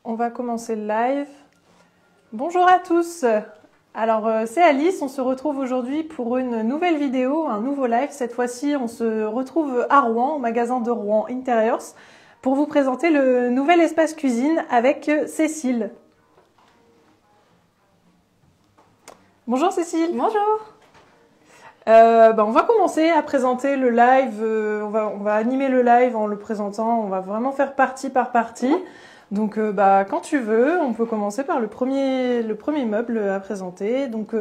On va commencer le live. Bonjour à tous. Alors c'est Alice, on se retrouve aujourd'hui pour une nouvelle vidéo, un nouveau live. Cette fois-ci, on se retrouve à Rouen, au magasin de Rouen Interiors, pour vous présenter le nouvel espace cuisine avec Cécile. Bonjour Cécile. Bonjour. On va commencer à présenter le live. On va animer le live en le présentant. On va vraiment faire partie par partie. Donc, quand tu veux, on peut commencer par le premier meuble à présenter. Donc,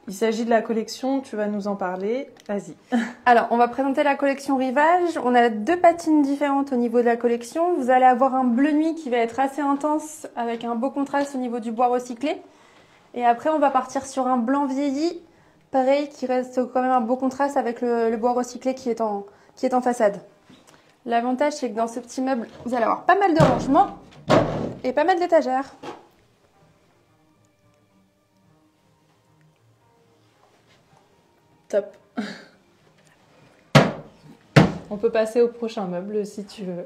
il s'agit de la collection. Tu vas nous en parler. Vas-y. Alors, on va présenter la collection Rivage. On a deux patines différentes au niveau de la collection. Vous allez avoir un bleu nuit qui va être assez intense avec un beau contraste au niveau du bois recyclé. Et après, on va partir sur un blanc vieilli. Pareil, qui reste quand même un beau contraste avec le bois recyclé qui est en façade. L'avantage, c'est que dans ce petit meuble, vous allez avoir pas mal de rangements et pas mal d'étagères. Top. On peut passer au prochain meuble si tu veux.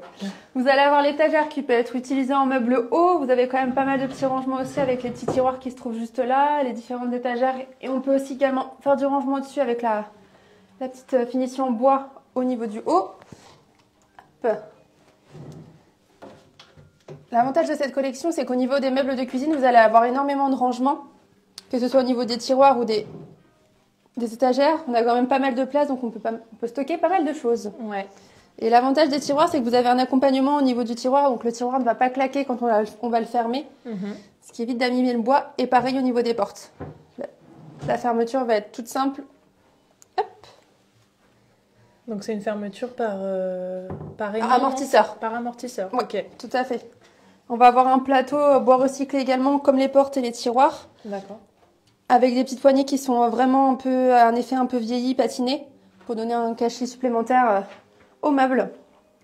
Vous allez avoir l'étagère qui peut être utilisée en meuble haut. Vous avez quand même pas mal de petits rangements aussi avec les petits tiroirs qui se trouvent juste là, les différentes étagères. Et on peut aussi également faire du rangement au-dessus avec la petite finition bois au niveau du haut. Hop. L'avantage de cette collection, c'est qu'au niveau des meubles de cuisine, vous allez avoir énormément de rangements, que ce soit au niveau des tiroirs ou des étagères. On a quand même pas mal de place, donc on peut stocker pas mal de choses. Ouais. Et l'avantage des tiroirs, c'est que vous avez un accompagnement au niveau du tiroir, donc le tiroir ne va pas claquer quand on va le fermer, ce qui évite d'abîmer le bois. Et pareil au niveau des portes. La fermeture va être toute simple. Hop. Donc c'est une fermeture par amortisseur. Par amortisseur. Oui, ok. Tout à fait. On va avoir un plateau bois recyclé également, comme les portes et les tiroirs. D'accord. Avec des petites poignées qui sont vraiment un effet un peu vieilli, patiné, pour donner un cachet supplémentaire au meuble.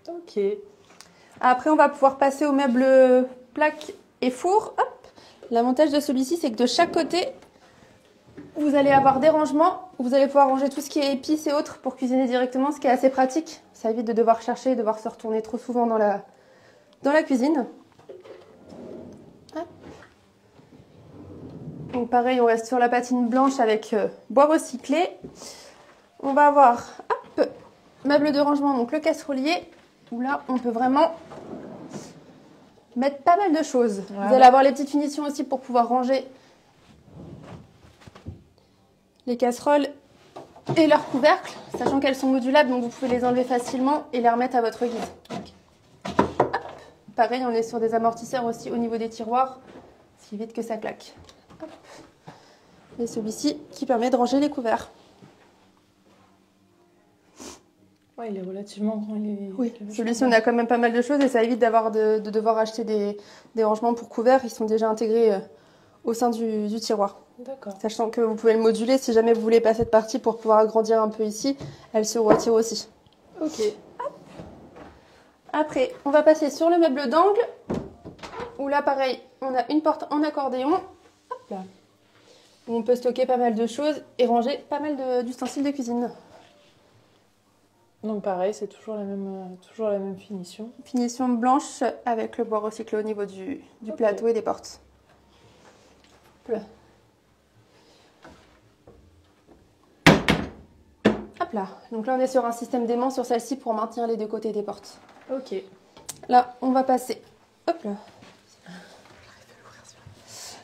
Ok. Après, on va pouvoir passer au meuble plaque et four. Hop. L'avantage de celui-ci, c'est que de chaque côté, vous allez avoir des rangements où vous allez pouvoir ranger tout ce qui est épices et autres pour cuisiner directement, ce qui est assez pratique. Ça évite de devoir chercher, de devoir se retourner trop souvent dans la cuisine. Hop. Donc pareil, on reste sur la patine blanche avec bois recyclé. On va avoir meuble de rangement, donc le casserolier, où là, on peut vraiment mettre pas mal de choses. Voilà. Vous allez avoir les petites finitions aussi pour pouvoir ranger les casseroles et leurs couvercles, sachant qu'elles sont modulables, donc vous pouvez les enlever facilement et les remettre à votre guise. Hop. Pareil, on est sur des amortisseurs aussi au niveau des tiroirs, ce qui évite que ça claque. Hop. Et celui-ci qui permet de ranger les couverts. Ouais, il est relativement grand. Oui, celui-ci, on a quand même pas mal de choses et ça évite de devoir acheter des rangements pour couverts. Ils sont déjà intégrés au sein du tiroir. D'accord. Sachant que vous pouvez le moduler si jamais vous voulez pas cette partie pour pouvoir agrandir un peu ici. Elle se retire aussi. Ok. Hop. Après, on va passer sur le meuble d'angle où là, pareil, on a une porte en accordéon. Hop là. Où on peut stocker pas mal de choses et ranger pas mal d'ustensiles de cuisine. Donc pareil, c'est toujours la même finition. Finition blanche avec le bois recyclé au niveau du plateau et des portes. Hop là. Hop là. Donc là, on est sur un système d'aimant sur celle-ci pour maintenir les deux côtés des portes. Ok. Là, on va passer. Hop là.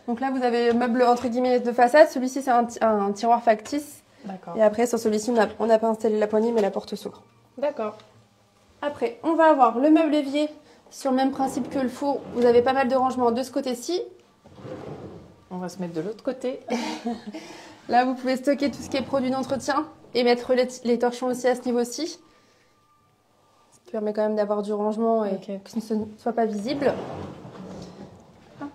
Donc là, vous avez meuble entre guillemets de façade. Celui-ci, c'est un tiroir factice. D'accord. Et après, sur celui-ci, on n'a pas installé la poignée, mais la porte s'ouvre. D'accord. Après, on va avoir le meuble évier sur le même principe que le four. Vous avez pas mal de rangements de ce côté-ci. On va se mettre de l'autre côté. Là, vous pouvez stocker tout ce qui est produit d'entretien et mettre les torchons aussi à ce niveau-ci. Ce qui permet quand même d'avoir du rangement et que ce ne soit pas visible. Hop.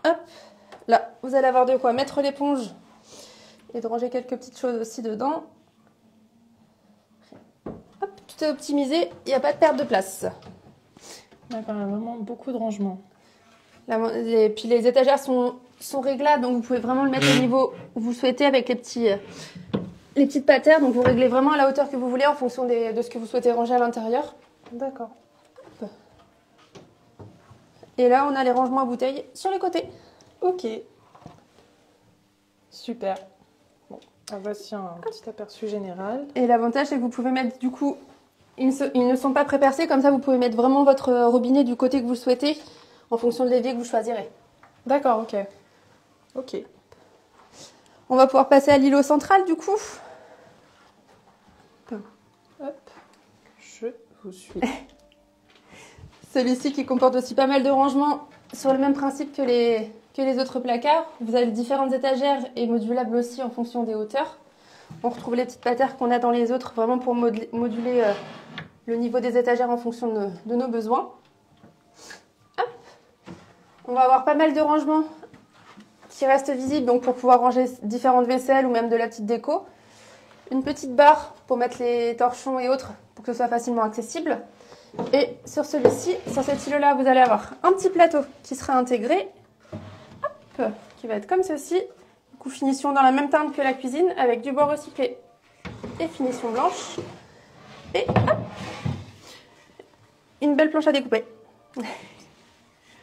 Hop. Là, vous allez avoir de quoi mettre l'éponge et de ranger quelques petites choses aussi dedans. Hop, tout est optimisé, il n'y a pas de perte de place. D'accord, il y a vraiment beaucoup de rangements. Et puis les étagères sont réglables, donc vous pouvez vraiment le mettre au niveau où vous souhaitez avec les petites patères. Donc vous réglez vraiment à la hauteur que vous voulez en fonction de ce que vous souhaitez ranger à l'intérieur. D'accord. Et là, on a les rangements à bouteilles sur les côtés. Ok. Super. Bon, voici un petit aperçu général. Et l'avantage, c'est que vous pouvez mettre, du coup, ils ne sont pas prépercés, comme ça, vous pouvez mettre vraiment votre robinet du côté que vous souhaitez, en fonction de l'évier que vous choisirez. D'accord, ok. Ok. On va pouvoir passer à l'îlot central, du coup. Hop, je vous suis. Celui-ci qui comporte aussi pas mal de rangements sur le même principe que les autres placards. Vous avez différentes étagères et modulables aussi en fonction des hauteurs. On retrouve les petites patères qu'on a dans les autres, vraiment pour moduler le niveau des étagères en fonction de nos besoins. Hop. On va avoir pas mal de rangements qui restent visibles, donc pour pouvoir ranger différentes vaisselles ou même de la petite déco. Une petite barre pour mettre les torchons et autres pour que ce soit facilement accessible. Et sur celui-ci, sur cet îlot-là, vous allez avoir un petit plateau qui sera intégré, hop, qui va être comme ceci. Du coup, finition dans la même teinte que la cuisine avec du bois recyclé et finition blanche. Et hop, une belle planche à découper.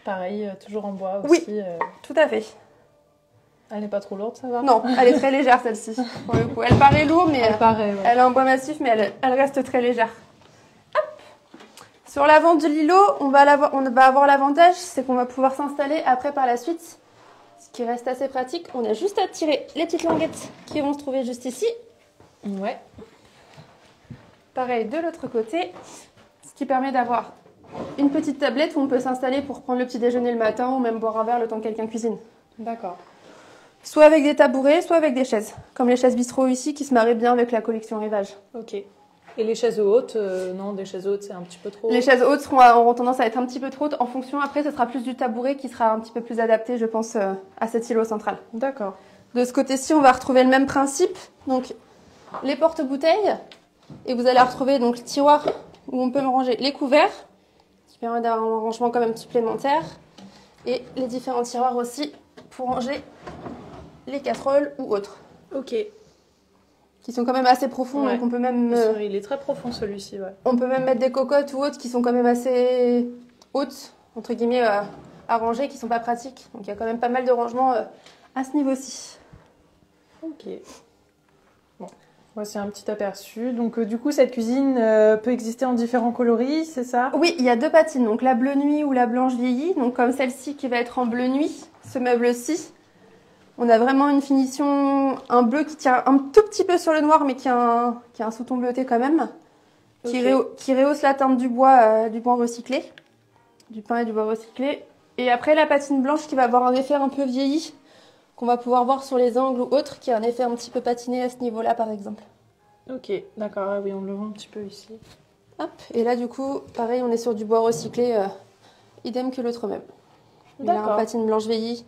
Pareil, toujours en bois aussi. Oui, tout à fait. Elle n'est pas trop lourde, ça va? Non, elle est très légère celle-ci. Pour le coup, elle paraît lourde, mais elle est en bois massif, mais elle reste très légère. Hop. Sur l'avant de l'îlot, on va avoir l'avantage, c'est qu'on va pouvoir s'installer après par la suite. Ce qui reste assez pratique, on a juste à tirer les petites languettes qui vont se trouver juste ici. Ouais. Pareil de l'autre côté, ce qui permet d'avoir une petite tablette où on peut s'installer pour prendre le petit déjeuner le matin ou même boire un verre le temps que quelqu'un cuisine. D'accord. Soit avec des tabourets, soit avec des chaises. Comme les chaises bistrot ici qui se marient bien avec la collection Rivage. Ok. Et les chaises hautes, non, des chaises hautes, c'est un petit peu trop... Les chaises hautes auront tendance à être un petit peu trop hautes. En fonction, après, ce sera plus du tabouret qui sera un petit peu plus adapté, je pense, à cet îlot central. D'accord. De ce côté-ci, on va retrouver le même principe. Donc, les porte-bouteilles. Et vous allez retrouver donc le tiroir où on peut ranger les couverts, qui permet d'avoir un rangement quand même supplémentaire. Et les différents tiroirs aussi pour ranger les casseroles ou autres. Ok. Qui sont quand même assez profonds, Ouais. donc on peut même... Il est très profond celui-ci, ouais. On peut même mettre des cocottes ou autres qui sont quand même assez hautes, entre guillemets, à ranger, qui sont pas pratiques. Donc il y a quand même pas mal de rangements à ce niveau-ci. Ok. Bon, voici un petit aperçu. Donc du coup, cette cuisine peut exister en différents coloris, c'est ça? Oui, il y a deux patines, donc la bleu nuit ou la blanche vieillie. Donc comme celle-ci qui va être en bleu nuit, ce meuble-ci. On a vraiment une finition, un bleu qui tient un tout petit peu sur le noir, mais qui a un sous-ton bleuté quand même, Okay. qui rehausse la teinte du bois recyclé, du pain et du bois recyclé. Et après la patine blanche qui va avoir un effet un peu vieilli, qu'on va pouvoir voir sur les angles ou autres, qui a un effet un petit peu patiné à ce niveau-là par exemple. Ok, d'accord, ah oui, on le voit un petit peu ici. Hop, et là du coup, pareil, on est sur du bois recyclé, idem que l'autre meuble. Il a un patine blanche vieillie.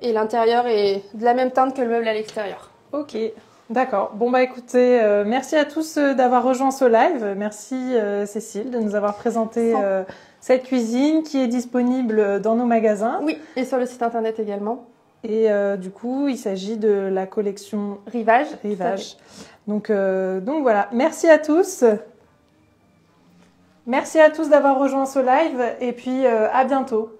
Et l'intérieur est de la même teinte que le meuble à l'extérieur. Ok, d'accord. Bon bah écoutez, merci à tous d'avoir rejoint ce live. Merci Cécile de nous avoir présenté cette cuisine qui est disponible dans nos magasins. Oui, et sur le site internet également. Et du coup, il s'agit de la collection Rivage. Donc voilà, merci à tous. Merci à tous d'avoir rejoint ce live et puis à bientôt.